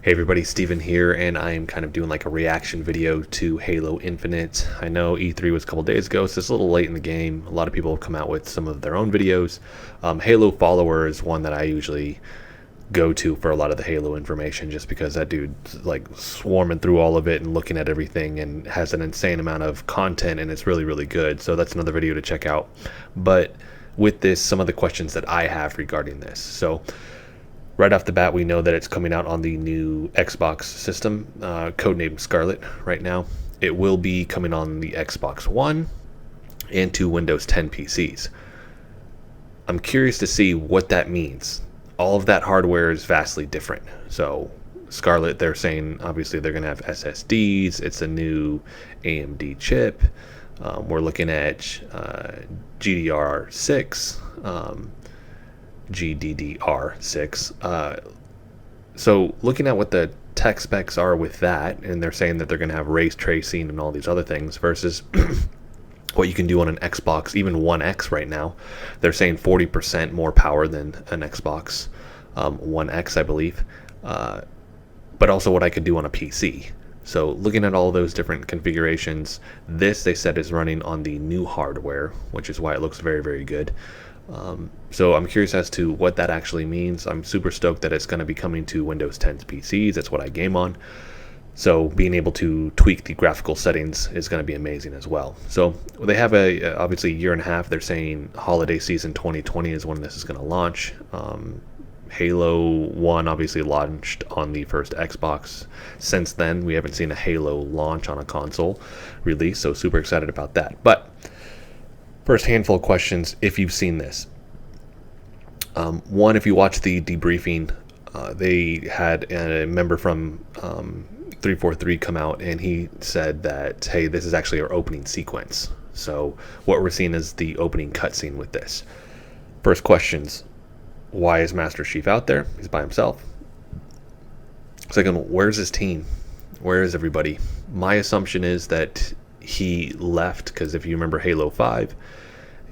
Hey everybody, Steven here, and I am kind of doing like a reaction video to Halo Infinite. I know E3 was a couple days ago, so it's a little late in the game. A lot of people have come out with some of their own videos. Halo Follower is one that I usually go to for a lot of the Halo information, just because that dude's like swarming through all of it and looking at everything and has an insane amount of content, and it's really, really good. So that's another video to check out. But with this, some of the questions that I have regarding this. So right off the bat, we know that it's coming out on the new Xbox system, codenamed Scarlet right now. It will be coming on the Xbox One and to Windows 10 PCs. I'm curious to see what that means. All of that hardware is vastly different. So Scarlet, they're saying obviously they're going to have SSDs. It's a new AMD chip. We're looking at GDR6. GDDR6. So looking at what the tech specs are with that, and they're saying that they're going to have ray tracing and all these other things versus what you can do on an Xbox, even One X right now. They're saying 40% more power than an Xbox One X, I believe, but also what I could do on a PC. So looking at all those different configurations, this they said is running on the new hardware, which is why it looks very, very good. So I'm curious as to what that actually means. I'm super stoked that it's going to be coming to Windows 10's PCs. That's what I game on. So being able to tweak the graphical settings is going to be amazing as well. So they have obviously a year and a half. They're saying holiday season 2020 is when this is going to launch. Halo 1 obviously launched on the first Xbox. Since then, we haven't seen a Halo launch on a console release, so super excited about that. But first handful of questions, if you've seen this. One, if you watch the debriefing, they had a member from 343 come out, and he said that, hey, this is actually our opening sequence. So what we're seeing is the opening cutscene with this. First questions, why is Master Chief out there? He's by himself. Second, where's his team? Where is everybody? My assumption is that he left because if you remember Halo 5,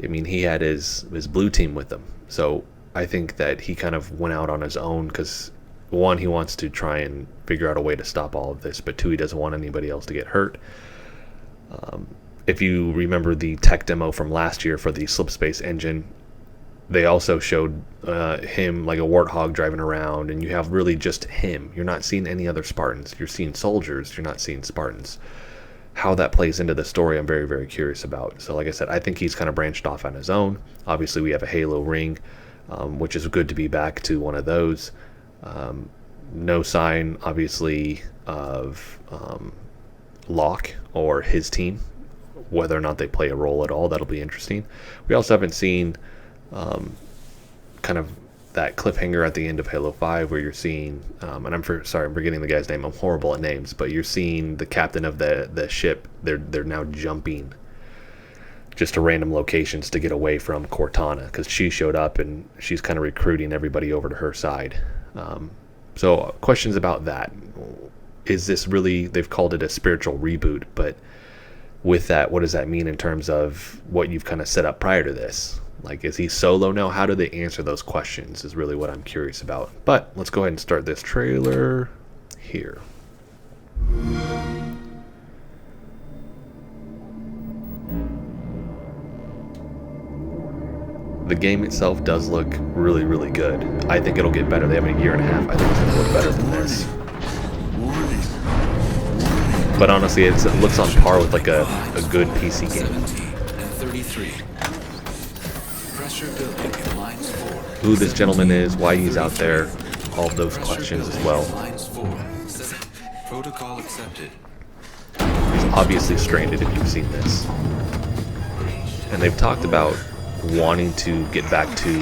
I mean, he had his blue team with him. So I think that he kind of went out on his own because, one, he wants to try and figure out a way to stop all of this, but two, he doesn't want anybody else to get hurt. If you remember the tech demo from last year for the Slipspace engine, they also showed him like a warthog driving around, and you have really just him. You're not seeing any other Spartans. You're seeing soldiers. You're not seeing Spartans. How that plays into the story, I'm very, very curious about. So like I said, I think he's kind of branched off on his own. Obviously, we have a Halo ring, which is good to be back to one of those. No sign, obviously, of Locke or his team. Whether or not they play a role at all, that'll be interesting. We also haven't seen kind of that cliffhanger at the end of Halo 5 where you're seeing, and I'm forgetting the guy's name. I'm horrible at names, but you're seeing the captain of the ship. They're now jumping just to random locations to get away from Cortana because she showed up and she's kind of recruiting everybody over to her side. So questions about that. Is this really, they've called it a spiritual reboot, but with that, what does that mean in terms of what you've kind of set up prior to this? Like, is he solo now? How do they answer those questions is really what I'm curious about. But let's go ahead and start this trailer here. The game itself does look really, really good. I think it'll get better. They have a year and a half. I think it's going to look better than this. But honestly, it looks on par with like a good PC game. Who this gentleman is, why he's out there, all of those questions as well. He's obviously stranded if you've seen this. And they've talked about wanting to get back to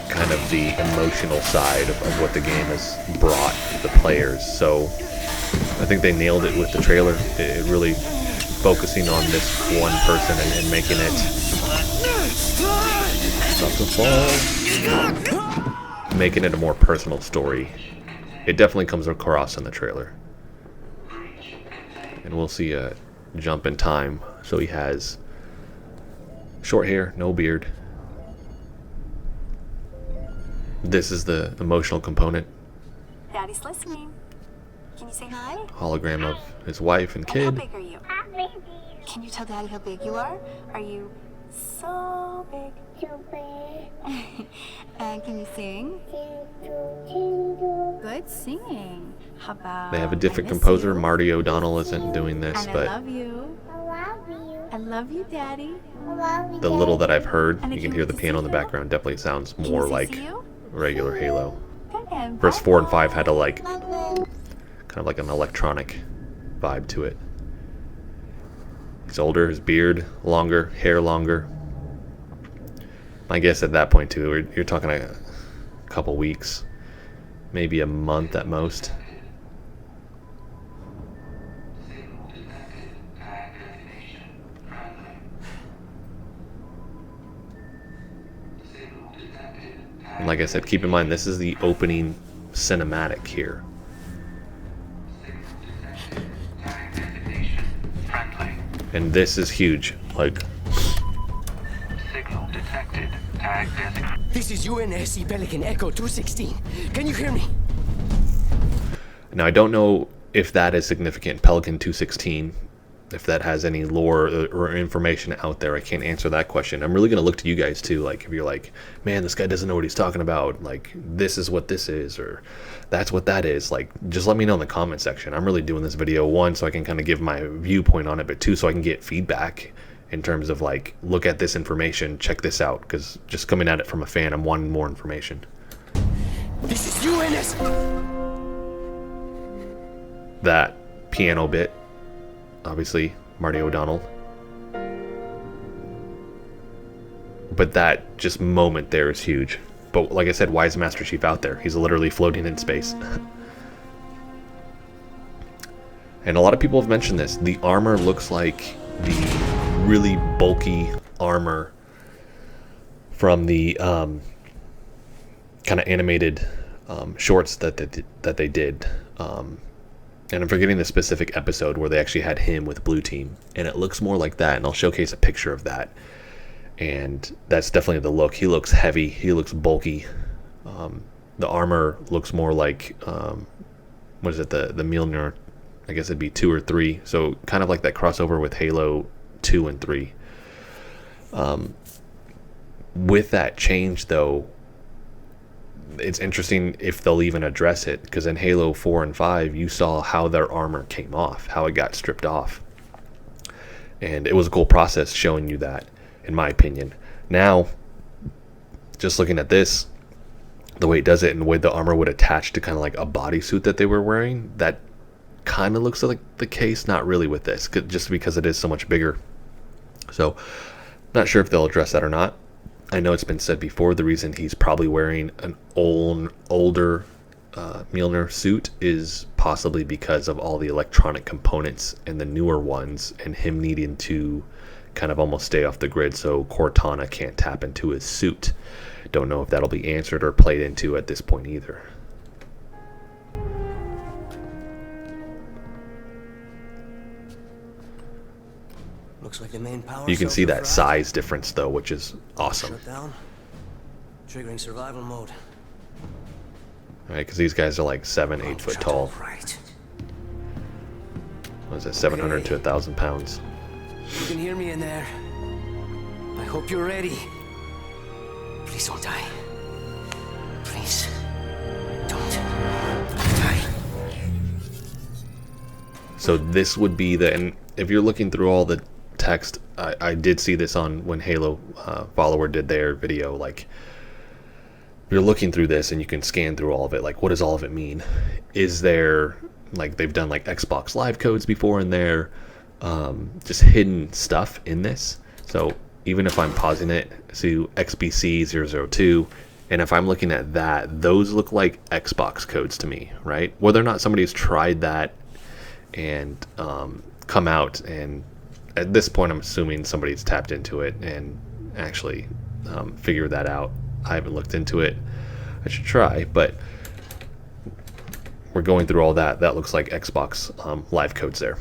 kind of the emotional side of what the game has brought the players. So I think they nailed it with the trailer. It really focusing on this one person and making it making it a more personal story. It definitely comes across in the trailer. And we'll see a jump in time. So he has short hair, no beard. This is the emotional component. Daddy's listening. Can you say hi? Hologram of his wife and And how kid. big are you? Can you tell Daddy how big you are? Are you so big? And can you sing? Good singing. How about They have a different I miss composer. you, Marty O'Donnell isn't doing this, and I but love you. I love you, Daddy. the little that I've heard, And I you can can't hear wait the to piano see in the you. background. Definitely sounds Can you more say like see you? regular Halo. And Verse 4 and 5 bye-bye. had a like kind of like an electronic vibe to it. He's older, his beard longer, hair longer. My guess at that point too, you're talking a couple weeks, maybe a month at most. And like I said, keep in mind this is the opening cinematic here. And this is huge. Like, Signal detected. Tag designated. This is UNSC Pelican Echo 216. Can you hear me? now I don't know if that is significant. Pelican 216, if that has any lore or information out there. I can't answer that question. I'm really gonna look to you guys too. Like, if you're like, man, this guy doesn't know what he's talking about. Like, this is what this is, or that's what that is. Like, just let me know in the comment section. I'm really doing this video, one, so I can kind of give my viewpoint on it, but two, so I can get feedback in terms of like, look at this information, check this out, because just coming at it from a fan, I'm wanting more information. This is UNS. That piano bit, obviously Marty O'Donnell, but that just moment there is huge. But like I said, why is Master Chief out there? He's literally floating in space. And a lot of people have mentioned this. The armor looks like the really bulky armor from the kind of animated shorts that they did. And I'm forgetting the specific episode where they actually had him with Blue Team, and it looks more like that. And I'll showcase a picture of that. And that's definitely the look. He looks heavy. He looks bulky. The armor looks more like what is it? The Mjolnir. I guess it'd be 2 or 3. So kind of like that crossover with Halo 2 and 3. With that change, though, it's interesting if they'll even address it, because in Halo 4 and 5 you saw how their armor came off, how it got stripped off, and it was a cool process showing you that, in my opinion. Now, just looking at this, the way it does it and the way the armor would attach to kind of like a bodysuit that they were wearing, that kind of looks like the case. Not really with this, just because it is so much bigger. So not sure if they'll address that or not. I know it's been said before, the reason he's probably wearing an older Mjolnir suit is possibly because of all the electronic components and the newer ones, and him needing to kind of almost stay off the grid so Cortana can't tap into his suit. Don't know if that'll be answered or played into at this point either. Looks like the main power. You can see that cells are size difference though, which is awesome. shut down. Triggering survival mode. Right, because these guys are like 7, 8 foot tall. Right. What is that, 700 to 1,000 pounds? You can hear me in there. I hope you're ready. Please don't die. Please don't die. So this would be the, and if you're looking through all the text, I did see this on when Halo Follower did their video, like, you're looking through this and you can scan through all of it, like, what does all of it mean? Is there, like, they've done like Xbox Live codes before in there, just hidden stuff in this. So even if I'm pausing it to XBC002, and if I'm looking at that, those look like Xbox codes to me, right? Whether or not somebody's tried that and come out, and at this point I'm assuming somebody's tapped into it and actually figured that out. I haven't looked into it. I should try, but we're going through all that. That looks like Xbox Live codes there.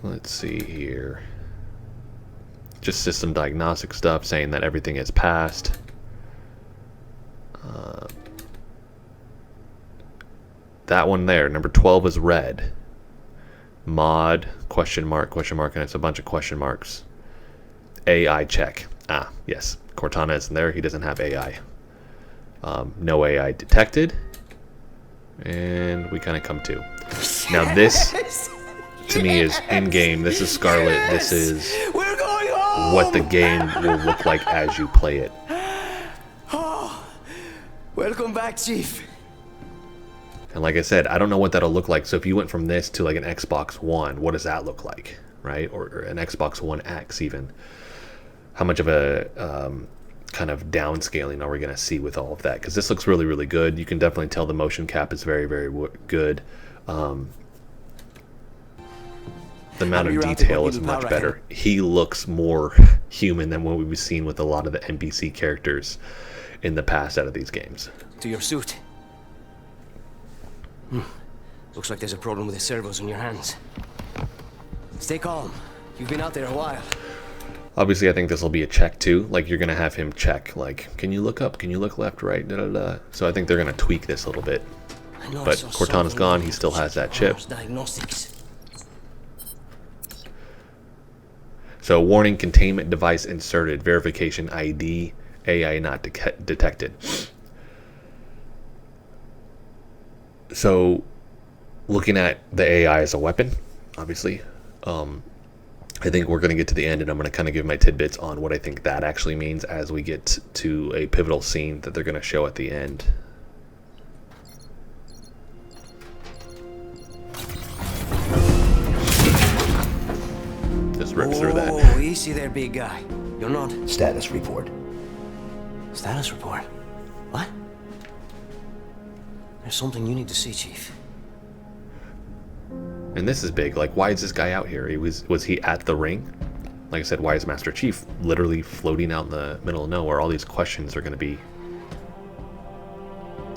Let's see here. just system diagnostic stuff saying that everything is passed. That one there, number 12 is red. Mod, question mark, and it's a bunch of question marks. AI check. Ah, yes. Cortana isn't there. He doesn't have AI. No AI detected. And we kind of come to. Now this, to me, is in-game. This is Scarlet. This is We're going home! what the game will look like as you play it. Welcome back, Chief. And like I said, I don't know what that'll look like. So if you went from this to like an Xbox One, what does that look like, right? Or an Xbox One X even. How much of a kind of downscaling are we going to see with all of that? Because this looks really, really good. You can definitely tell the motion cap is very, very good. The amount of detail is much better. He looks more human than what we've seen with a lot of the NPC characters in the past out of these games. To your suit. Looks like there's a problem with the servos in your hands. Stay calm. You've been out there a while. Obviously, I think this will be a check too. Like, you're going to have him check, like, can you look up? Can you look left, right? Da, da, da. So I think they're going to tweak this a little bit. But Cortana's gone. He still has that chip. Diagnostics. So, warning, containment device inserted. Verification ID. AI not detected. So, looking at the AI as a weapon, obviously, I think we're going to get to the end, and I'm going to kind of give my tidbits on what I think that actually means as we get to a pivotal scene that they're going to show at the end. Just rips through that. Oh, easy there, big guy. You're not. Status report. Status report? What? There's something you need to see, Chief. And this is big. Like, why is this guy out here? Was he at the ring? Like I said, why is Master Chief literally floating out in the middle of nowhere? All these questions are going to be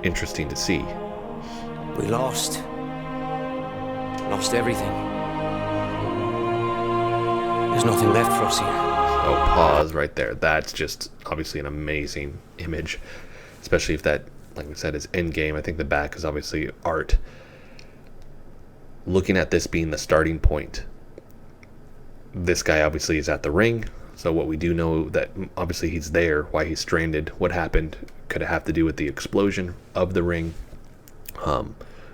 interesting to see. We lost. Lost everything. There's nothing left for us here. Oh, pause right there. That's just obviously an amazing image. Especially if that, like we said, is in-game. I think the back is obviously art. Looking at this being the starting point, this guy obviously is at the ring. So what we do know that obviously he's there, why he's stranded, what happened, could it have to do with the explosion of the ring?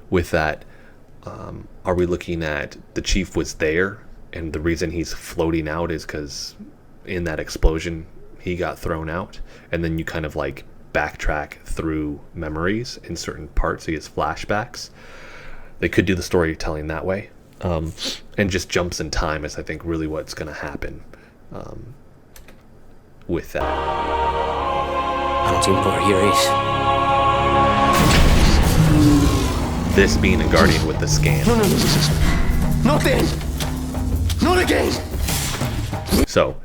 With that, are we looking at the Chief was there and the reason he's floating out is because in that explosion he got thrown out, and then you kind of like backtrack through memories in certain parts, he has flashbacks. They could do the storytelling that way, and just jumps in time is I think really what's going to happen with that. I don't think over here is. This being a Guardian with the scan. No, not then. Not again. So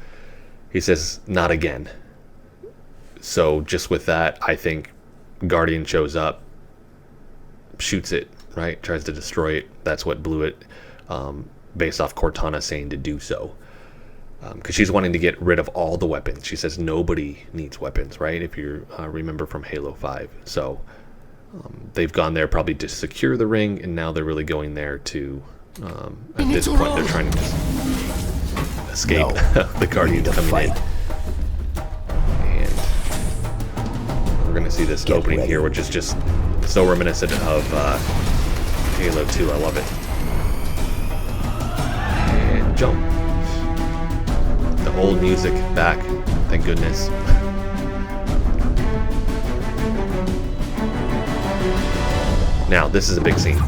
he says not again. So just with that, I think Guardian shows up, shoots it, right? Tries to destroy it. That's what blew it, based off Cortana saying to do so. Because she's wanting to get rid of all the weapons. She says nobody needs weapons, right? If you remember from Halo 5. So they've gone there probably to secure the ring, and now they're really going there to, at this point, they're trying to just escape the Guardian coming in. And we're going to see this opening here, which is just so reminiscent of Halo 2. I love it. And jump. The old music back, thank goodness. Now, this is a big scene.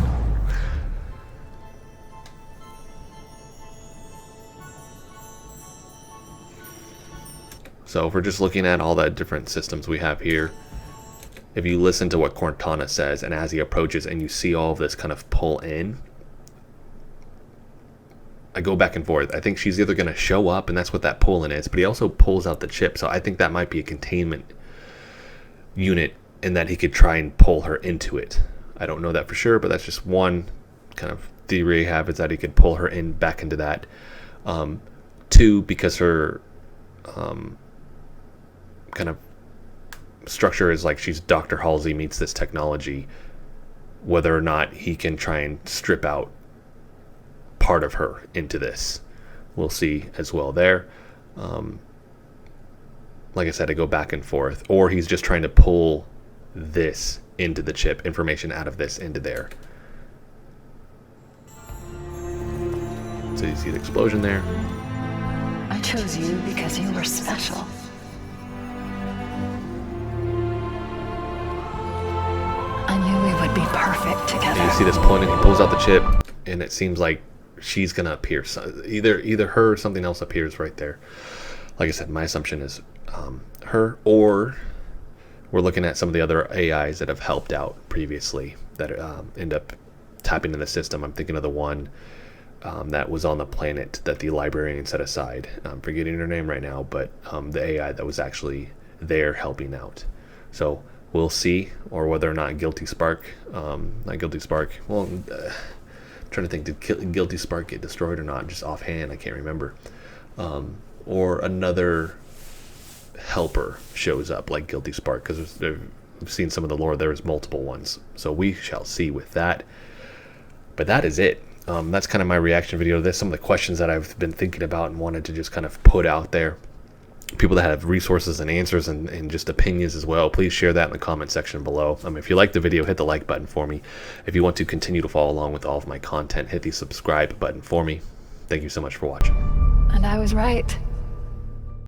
So if we're just looking at all the different systems we have here, if you listen to what Cortana says, and as he approaches and you see all of this kind of pull in, I go back and forth. I think she's either going to show up, and that's what that pull in is, but he also pulls out the chip, so I think that might be a containment unit, and that he could try and pull her into it. I don't know that for sure, but that's just one kind of theory I have, is that he could pull her in back into that. Two, because her kind of structure is like she's Dr. Halsey meets this technology. Whether or not he can try and strip out part of her into this, we'll see as well there. Like I said, I go back and forth, or he's just trying to pull this into the chip, information out of this into there. So you see the explosion there. I chose you because you were special. I knew we would be perfect together. And you see this pulling, he pulls out the chip, and it seems like she's gonna appear. So either her or something else appears right there. Like I said, my assumption is her, or we're looking at some of the other AIs that have helped out previously that end up tapping into the system. I'm thinking of the one that was on the planet that the librarian set aside. I'm forgetting her name right now, but the AI that was actually there helping out. So we'll see, or whether or not Guilty Spark, not Guilty Spark, well, I'm trying to think, did Guilty Spark get destroyed or not? Just offhand, I can't remember. Or another helper shows up like Guilty Spark, because I've seen some of the lore, there's multiple ones. So we shall see with that. But that is it. That's kind of my reaction video to this. Some of the questions that I've been thinking about and wanted to just kind of put out there. People that have resources and answers and just opinions as well, please share that in the comment section below. If you like the video, hit the like button for me. If you want to continue to follow along with all of my content, hit the subscribe button for me. Thank you so much for watching. And I was right.